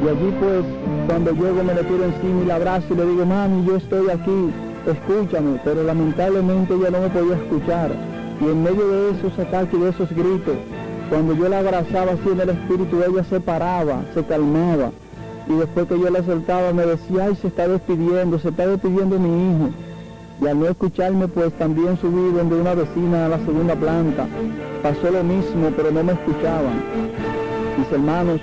Y allí pues, cuando llego me le tiro encima y la abrazo y le digo: mami, yo estoy aquí, escúchame. Pero lamentablemente ella no me podía escuchar. Y en medio de esos ataques y de esos gritos, cuando yo la abrazaba así en el espíritu, ella se paraba, se calmaba. Y después que yo la soltaba me decía: ay, se está despidiendo mi hijo. Y al no escucharme, pues también subí donde una vecina a la segunda planta. Pasó lo mismo, pero no me escuchaban. Mis hermanos,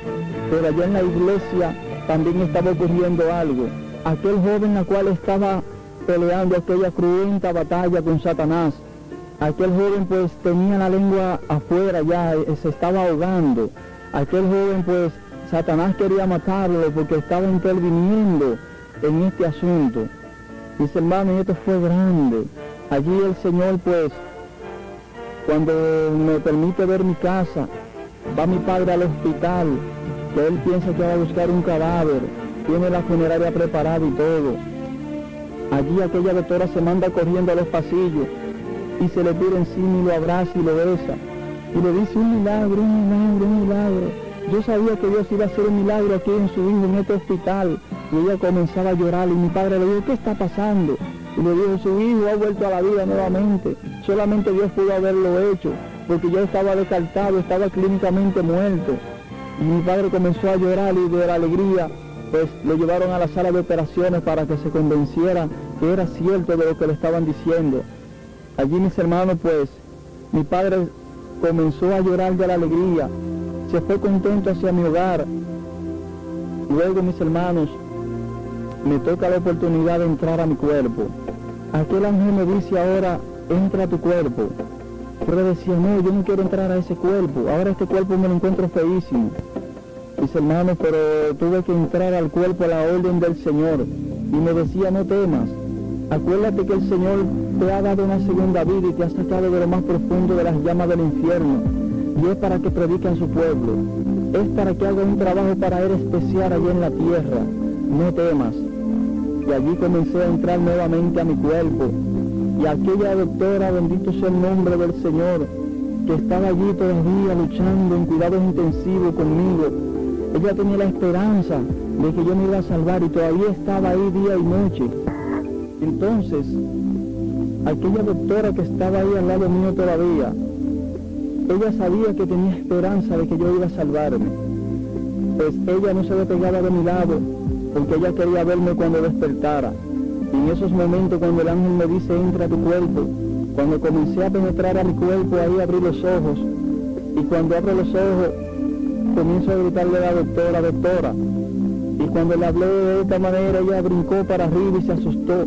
pero allá en la iglesia también estaba ocurriendo algo. Aquel joven al cual estaba peleando aquella cruenta batalla con Satanás, aquel joven pues tenía la lengua afuera ya, se estaba ahogando. Aquel joven pues Satanás quería matarlo porque estaba interviniendo en este asunto. Mis hermanos, y esto fue grande. Allí el Señor pues, cuando me permite ver mi casa, va mi padre al hospital, que él piensa que va a buscar un cadáver, tiene la funeraria preparada y todo. Allí aquella doctora se manda corriendo a los pasillos y se le tira encima y lo abraza y lo besa. Y le dice, un milagro, un milagro, un milagro. Yo sabía que Dios iba a hacer un milagro aquí en su hijo, en este hospital. Y ella comenzaba a llorar y mi padre le dijo, ¿qué está pasando? Y le dijo, su hijo ha vuelto a la vida nuevamente. Solamente Dios pudo haberlo hecho, porque yo estaba descartado, estaba clínicamente muerto. Y mi padre comenzó a llorar y de la alegría, pues lo llevaron a la sala de operaciones para que se convenciera que era cierto de lo que le estaban diciendo. Allí, mis hermanos, pues, mi padre comenzó a llorar de la alegría, se fue contento hacia mi hogar. Luego, mis hermanos, me toca la oportunidad de entrar a mi cuerpo. Aquel ángel me dice ahora, entra a tu cuerpo. Pero decía, no, yo no quiero entrar a ese cuerpo, ahora este cuerpo me lo encuentro feísimo. Mis hermanos, pero tuve que entrar al cuerpo a la orden del Señor. Y me decía, no temas, acuérdate que el Señor te ha dado una segunda vida y te ha sacado de lo más profundo de las llamas del infierno. Y es para que predique en su pueblo. Es para que haga un trabajo para él especial allá en la tierra. No temas. Y allí comencé a entrar nuevamente a mi cuerpo. Y aquella doctora, bendito sea el nombre del Señor, que estaba allí todavía luchando en cuidados intensivos conmigo, ella tenía la esperanza de que yo me iba a salvar y todavía estaba ahí día y noche. Entonces, aquella doctora que estaba ahí al lado mío todavía, ella sabía que tenía esperanza de que yo iba a salvarme. Pues ella no se despegaba de mi lado, porque ella quería verme cuando despertara. Y en esos momentos cuando el ángel me dice, entra a tu cuerpo, cuando comencé a penetrar a mi cuerpo, ahí abrí los ojos. Y cuando abro los ojos, comienzo a gritarle a la doctora, doctora. Y cuando le hablé de esta manera, ella brincó para arriba y se asustó.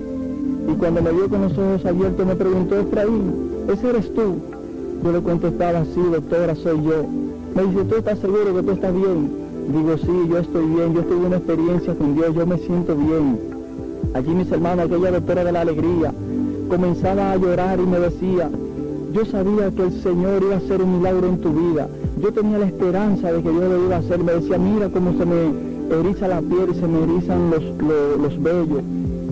Y cuando me vio con los ojos abiertos, me preguntó, Efraín, ¿ese eres tú? Yo le contestaba, sí, doctora, soy yo. Me dice, ¿tú estás seguro que tú estás bien? Digo, sí, yo estoy bien, yo tuve una experiencia con Dios, yo me siento bien. Allí, mis hermanos, aquella doctora de la alegría comenzaba a llorar y me decía, yo sabía que el Señor iba a hacer un milagro en tu vida. Yo tenía la esperanza de que Dios lo iba a hacer. Me decía, mira cómo se me eriza la piel y se me erizan los vellos.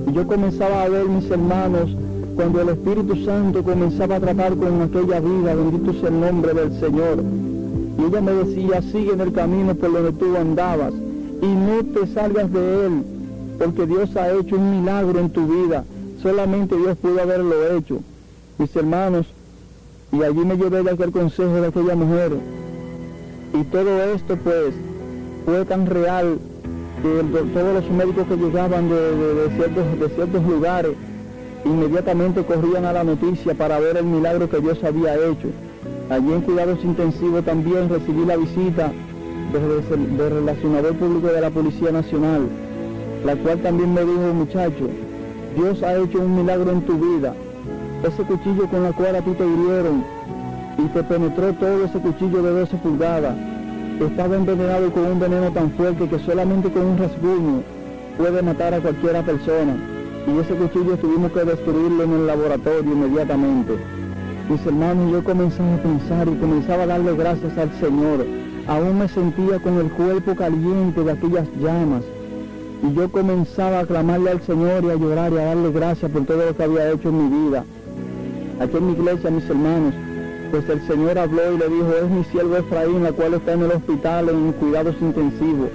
Y yo comenzaba a ver, mis hermanos, cuando el Espíritu Santo comenzaba a tratar con aquella vida, bendito sea el nombre del Señor. Y ella me decía, sigue en el camino por donde tú andabas y no te salgas de él, porque Dios ha hecho un milagro en tu vida. Solamente Dios pudo haberlo hecho. Mis hermanos, y allí me llevé de aquel consejo de aquella mujer. Y todo esto pues fue tan real que todos los médicos que llegaban de ciertos lugares inmediatamente corrían a la noticia para ver el milagro que Dios había hecho. Allí en cuidados intensivos también recibí la visita del relacionador público de la Policía Nacional, la cual también me dijo, muchacho, Dios ha hecho un milagro en tu vida. Ese cuchillo con el cual a ti te hirieron y te penetró todo ese cuchillo de 12 pulgadas, estaba envenenado con un veneno tan fuerte que solamente con un rasguño puede matar a cualquiera persona. Y ese cuchillo tuvimos que destruirlo en el laboratorio inmediatamente. Mis hermanos, yo comenzaba a pensar y comenzaba a darle gracias al Señor. Aún me sentía con el cuerpo caliente de aquellas llamas. Y yo comenzaba a clamarle al Señor y a llorar y a darle gracias por todo lo que había hecho en mi vida. Aquí en mi iglesia, mis hermanos, pues el Señor habló y le dijo, es mi siervo Efraín, la cual está en el hospital en cuidados intensivos.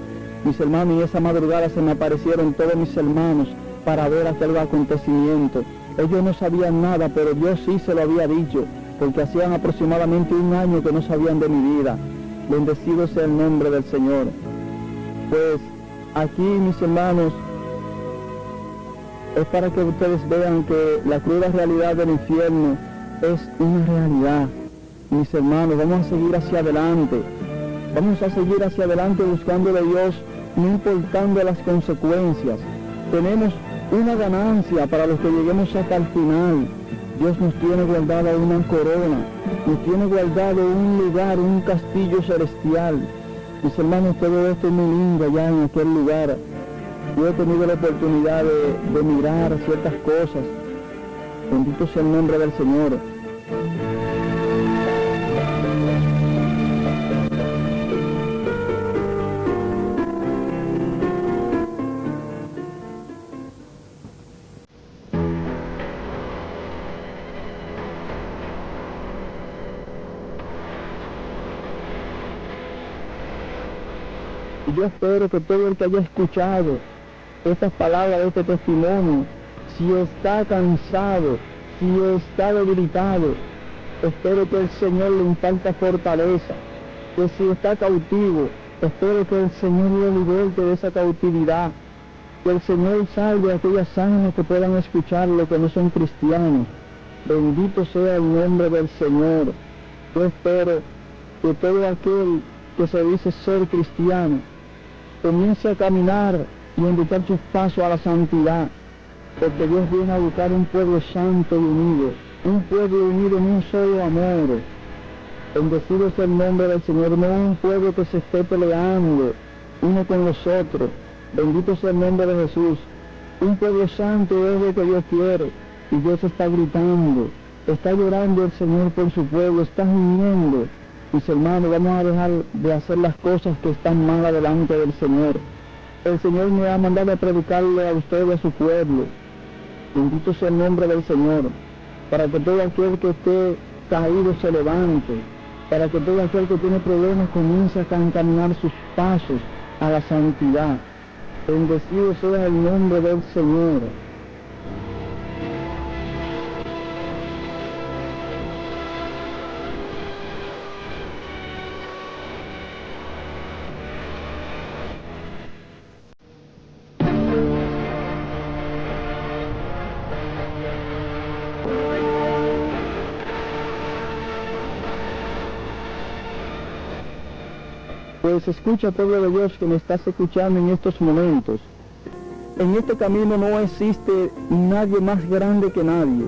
Mis hermanos, y esa madrugada se me aparecieron todos mis hermanos para ver aquel acontecimiento. Ellos no sabían nada, pero Dios sí se lo había dicho, porque hacían aproximadamente un año que no sabían de mi vida. Bendecido sea el nombre del Señor. Pues aquí, mis hermanos, es para que ustedes vean que la cruda realidad del infierno es una realidad. Mis hermanos, vamos a seguir hacia adelante. Vamos a seguir hacia adelante buscando de Dios no importando las consecuencias. Tenemos una ganancia para los que lleguemos hasta el final. Dios nos tiene guardado una corona, nos tiene guardado un lugar, un castillo celestial. Mis hermanos, todo esto es muy lindo allá en aquel lugar. Yo he tenido la oportunidad de mirar ciertas cosas. Bendito sea el nombre del Señor. Y yo espero que todo el que haya escuchado estas palabras de este testimonio, si está cansado, si está debilitado, espero que el Señor le imparta fortaleza, que si está cautivo, espero que el Señor lo liberte de esa cautividad, que el Señor salve a aquellas almas que puedan escucharlo, que no son cristianos. Bendito sea el nombre del Señor. Yo espero que todo aquel que se dice ser cristiano comience a caminar y a indicar sus pasos a la santidad, porque Dios viene a buscar un pueblo santo y unido, un pueblo unido en un solo amor. Bendecido sea el nombre del Señor, no un pueblo que se esté peleando uno con los otros. Bendito sea el nombre de Jesús. Un pueblo santo es lo que Dios quiere, y Dios está gritando, está llorando el Señor por su pueblo, está gimiendo. Mis hermanos, vamos a dejar de hacer las cosas que están mal delante del Señor. El Señor me ha mandado a predicarle a ustedes, a su pueblo. Bendito sea el nombre del Señor, para que todo aquel que esté caído se levante, para que todo aquel que tiene problemas comience a encaminar sus pasos a la santidad. Bendecido sea el nombre del Señor. Pues escucha, pueblo de Dios, que me estás escuchando en estos momentos. En este camino no existe nadie más grande que nadie.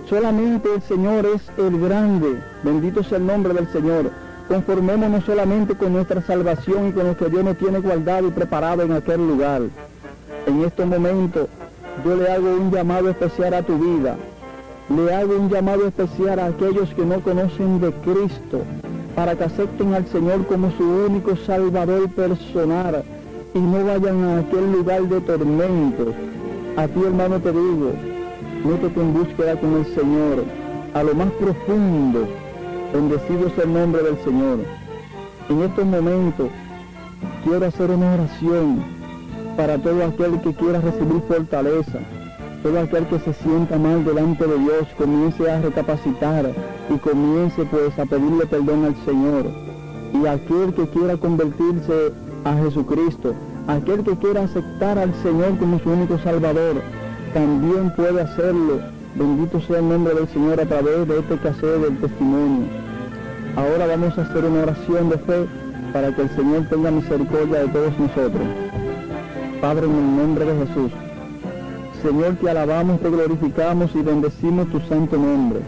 Solamente el Señor es el grande. Bendito sea el nombre del Señor. Conformémonos solamente con nuestra salvación y con lo que Dios nos tiene guardado y preparado en aquel lugar. En estos momentos yo le hago un llamado especial a tu vida. Le hago un llamado especial a aquellos que no conocen de Cristo, para que acepten al Señor como su único Salvador personal y no vayan a aquel lugar de tormento. A ti, hermano, te digo, métete en búsqueda con el Señor, a lo más profundo. Bendecido sea el nombre del Señor. En estos momentos quiero hacer una oración para todo aquel que quiera recibir fortaleza. Todo aquel que se sienta mal delante de Dios comience a recapacitar y comience pues a pedirle perdón al Señor. Y aquel que quiera convertirse a Jesucristo, aquel que quiera aceptar al Señor como su único Salvador, también puede hacerlo. Bendito sea el nombre del Señor a través de este cassette del testimonio. Ahora vamos a hacer una oración de fe para que el Señor tenga misericordia de todos nosotros. Padre, en el nombre de Jesús, Señor, te alabamos, te glorificamos y bendecimos tu santo nombre.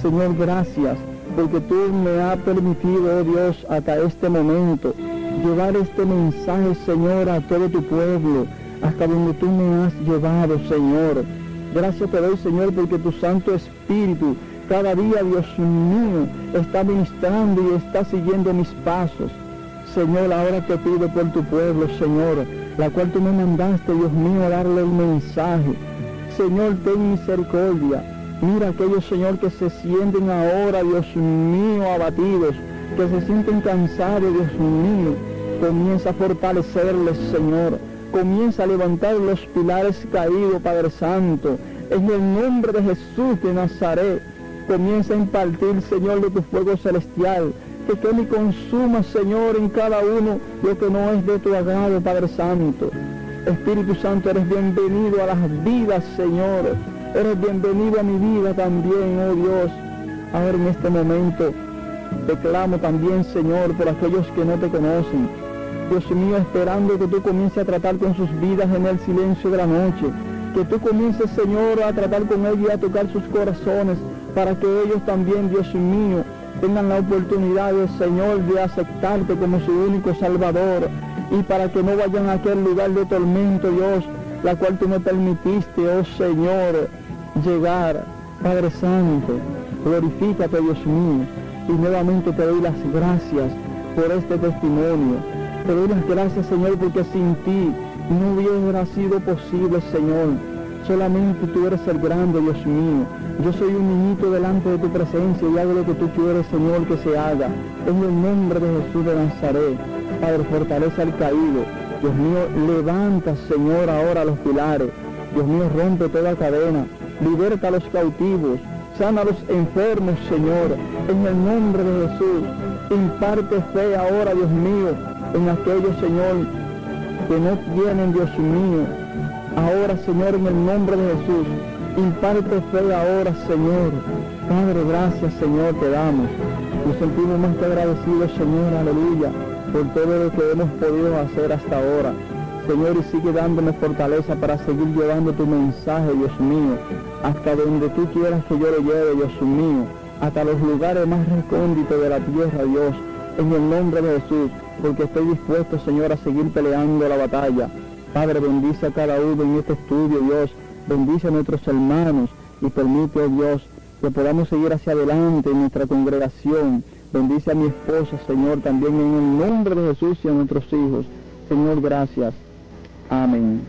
Señor, gracias, porque tú me has permitido, oh Dios, hasta este momento, llevar este mensaje, Señor, a todo tu pueblo, hasta donde tú me has llevado, Señor. Gracias te doy, Señor, porque tu Santo Espíritu, cada día, Dios mío, está ministrando y está siguiendo mis pasos. Señor, ahora te pido por tu pueblo, Señor, la cual tú me mandaste, Dios mío, a darle el mensaje. Señor, ten misericordia. Mira aquellos, Señor, que se sienten ahora, Dios mío, abatidos, que se sienten cansados, Dios mío. Comienza a fortalecerles, Señor. Comienza a levantar los pilares caídos, Padre Santo. En el nombre de Jesús de Nazaret, comienza a impartir, Señor, de tu fuego celestial. Que queme y consuma, Señor, en cada uno lo que no es de tu agrado, Padre Santo. Espíritu Santo, eres bienvenido a las vidas, Señor. Eres bienvenido a mi vida también, oh Dios. Ahora en este momento te clamo también, Señor, por aquellos que no te conocen. Dios mío, esperando que tú comiences a tratar con sus vidas en el silencio de la noche. Que tú comiences, Señor, a tratar con ellos y a tocar sus corazones, para que ellos también, Dios mío, tengan la oportunidad, Señor, de aceptarte como su único Salvador, y para que no vayan a aquel lugar de tormento, Dios, la cual tú me permitiste, oh Señor, llegar. Padre Santo, glorifícate, Dios mío, y nuevamente te doy las gracias por este testimonio. Te doy las gracias, Señor, porque sin ti no hubiera sido posible, Señor. Solamente tú eres el grande, Dios mío. Yo soy un niñito delante de tu presencia y hago lo que tú quieres, Señor, que se haga. En el nombre de Jesús de Nazaret. Padre, fortaleza al caído. Dios mío, levanta, Señor, ahora los pilares. Dios mío, rompe toda cadena. Liberta a los cautivos. Sana a los enfermos, Señor. En el nombre de Jesús. Imparte fe ahora, Dios mío, en aquellos, Señor, que no tienen, Dios mío. Ahora, Señor, en el nombre de Jesús, imparte fe ahora, Señor. Padre, gracias, Señor, te damos. Nos sentimos más que agradecidos, Señor, aleluya, por todo lo que hemos podido hacer hasta ahora. Señor, y sigue dándome fortaleza para seguir llevando tu mensaje, Dios mío, hasta donde tú quieras que yo lo lleve, Dios mío, hasta los lugares más recónditos de la tierra, Dios, en el nombre de Jesús, porque estoy dispuesto, Señor, a seguir peleando la batalla. Padre, bendice a cada uno en este estudio, Dios, bendice a nuestros hermanos y permite, oh Dios, que podamos seguir hacia adelante en nuestra congregación. Bendice a mi esposa, Señor, también en el nombre de Jesús y a nuestros hijos. Señor, gracias. Amén.